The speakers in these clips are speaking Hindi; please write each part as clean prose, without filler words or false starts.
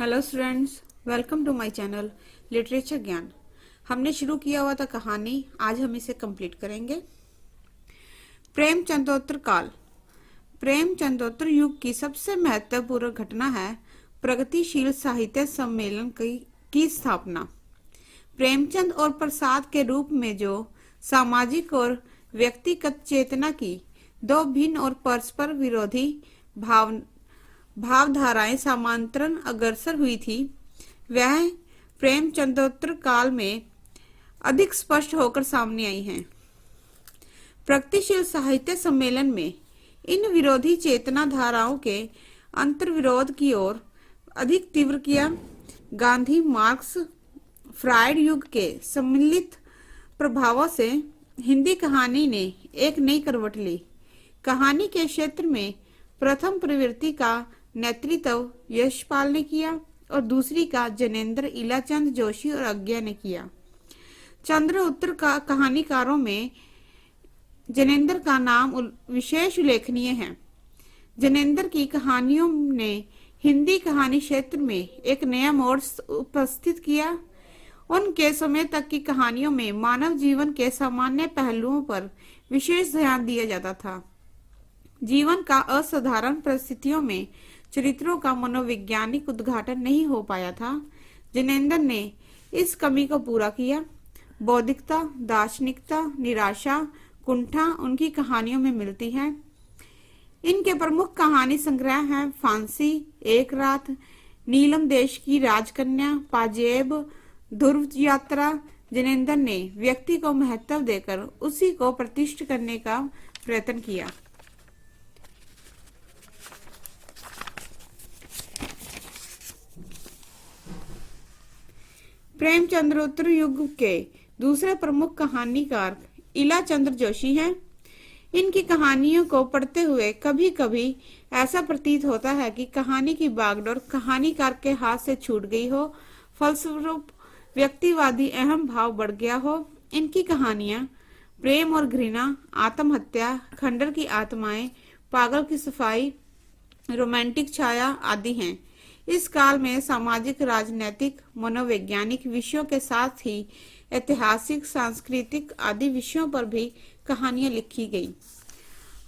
Hello students, welcome to my channel Literature Gyan. हमने शुरू किया हुआ था कहानी, आज हम इसे कंप्लीट करेंगे। प्रेमचंदोत्तर काल। प्रेमचंदोत्तर युग की सबसे महत्वपूर्ण घटना है प्रगतिशील साहित्य सम्मेलन की स्थापना। प्रेमचंद और प्रसाद के रूप में जो सामाजिक और व्यक्तिगत चेतना की दो भिन्न और परस्पर विरोधी भावधाराएं समांतरण अग्रसर हुई थी, वह प्रेमचंदोत्तर काल में अधिक स्पष्ट होकर सामने आई हैं। प्रगतिशील साहित्य सम्मेलन में इन विरोधी चेतना धाराओं के अंतर्विरोध की ओर अधिक तीव्र किया। गांधी, मार्क्स, फ्रायड युग के सम्मिलित प्रभावों से हिंदी कहानी ने एक नई करवट ली। कहानी के क्षेत्र में प्रथम प्रवृत्ति का नेतृत्व यशपाल ने किया और दूसरी का जनेंद्र, इलाचंद जोशी और अज्ञा ने किया। चंद्र उत्तर का कहानीकारों में जनेंद्र का नाम विशेष उल्लेखनीय है। जनेंद्र की कहानियों ने हिंदी कहानी क्षेत्र में एक नया मोड़ उपस्थित किया। उनके समय तक की कहानियों में मानव जीवन के सामान्य पहलुओं पर विशेष ध्यान दिया जाता था। जीवन का असाधारण परिस्थितियों में चरित्रों का मनोवैज्ञानिक उद्घाटन नहीं हो पाया था। जनेंद्र ने इस कमी को पूरा किया। बौद्धिकता, दार्शनिकता, निराशा, कुंठा उनकी कहानियों में मिलती है। इनके प्रमुख कहानी संग्रह हैं फांसी, एक रात, नीलम देश की राजकन्या, पाजेब, ध्रुव यात्रा। जनेंद्र ने व्यक्ति को महत्व देकर उसी को प्रतिष्ठित करने का प्रयत्न किया। प्रेमचंदोत्तर युग के दूसरे प्रमुख कहानीकार इलाचंद जोशी हैं। इनकी कहानियों को पढ़ते हुए कभी कभी ऐसा प्रतीत होता है कि कहानी की बागडोर कहानीकार के हाथ से छूट गई हो, फलस्वरूप व्यक्तिवादी अहम भाव बढ़ गया हो। इनकी कहानियां प्रेम और घृणा, आत्महत्या, खंडर की आत्माएं, पागल की सफाई, रोमांटिक छाया आदि हैं। इस काल में सामाजिक, राजनैतिक, मनोवैज्ञानिक विषयों के साथ ही ऐतिहासिक, सांस्कृतिक आदि विषयों पर भी कहानियां लिखी गई।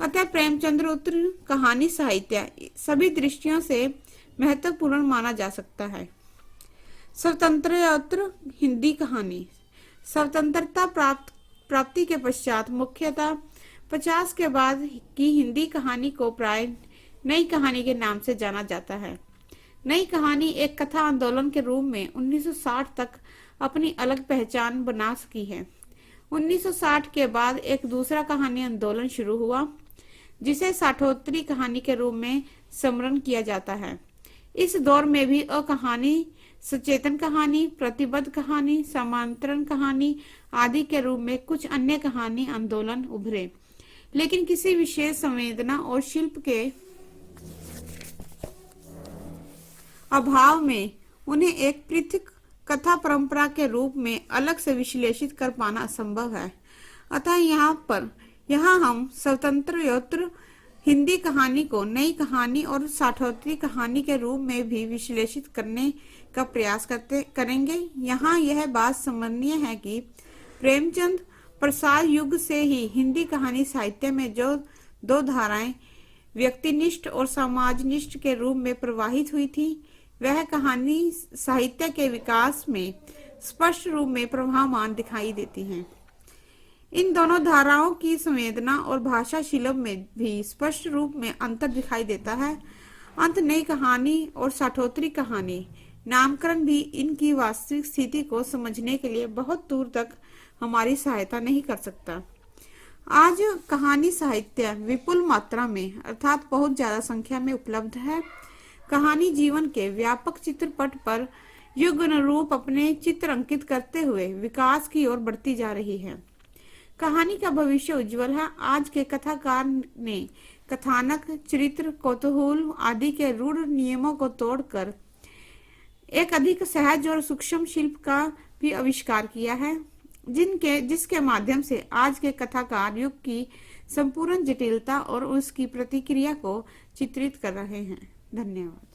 अतः प्रेमचंदोत्तर कहानी साहित्य सभी दृष्टियों से महत्वपूर्ण माना जा सकता है। स्वतंत्रोत्तर हिंदी कहानी। स्वतंत्रता प्राप्ति के पश्चात मुख्यतः 50 के बाद की हिंदी कहानी को प्राय नई कहानी के नाम से जाना जाता है। नई कहानी एक कथा आंदोलन के रूप में 1960 तक अपनी अलग पहचान बना सकी है। 1960 के बाद एक दूसरा कहानी आंदोलन शुरू हुआ, जिसे साठोत्तरी कहानी के रूप में स्मरण किया जाता है। इस दौर में भी कहानी, सचेतन कहानी, प्रतिबद्ध कहानी, समांतरण कहानी आदि के रूप में कुछ अन्य कहानी आंदोलन उभरे, लेकिन किसी विशेष संवेदना और शिल्प के अभाव में उन्हें एक पृथक कथा परंपरा के रूप में अलग से विश्लेषित कर पाना असंभव है। अतः यहाँ हम स्वतंत्रोत्तर हिंदी कहानी को नई कहानी और साठोत्तरी कहानी के रूप में भी विश्लेषित करने का प्रयास करेंगे। यहाँ यह बात समझनीय है कि प्रेमचंद प्रसाद युग से ही हिंदी कहानी साहित्य में जो दो धाराएं व्यक्तिनिष्ठ और समाजनिष्ठ के रूप में प्रवाहित हुई थी, वह कहानी साहित्य के विकास में स्पष्ट रूप में प्रभावमान दिखाई देती हैं। इन दोनों धाराओं की संवेदना और भाषा शिल्प में भी स्पष्ट रूप में अंतर दिखाई देता है। अंत नई कहानी और साठोत्तरी कहानी नामकरण भी इनकी वास्तविक स्थिति को समझने के लिए बहुत दूर तक हमारी सहायता नहीं कर सकता। आज कहानी साहित्य विपुल मात्रा में अर्थात बहुत ज्यादा संख्या में उपलब्ध है। कहानी जीवन के व्यापक चित्रपट पर युग अनुरूप अपने चित्र अंकित करते हुए विकास की ओर बढ़ती जा रही है। कहानी का भविष्य उज्जवल है। आज के कथाकार ने कथानक, चरित्र, कौतूहल आदि के रूढ़ नियमों को तोड़कर एक अधिक सहज और सूक्ष्म शिल्प का भी आविष्कार किया है, जिसके माध्यम से आज के कथाकार युग की संपूर्ण जटिलता और उसकी प्रतिक्रिया को चित्रित कर रहे हैं। धन्यवाद।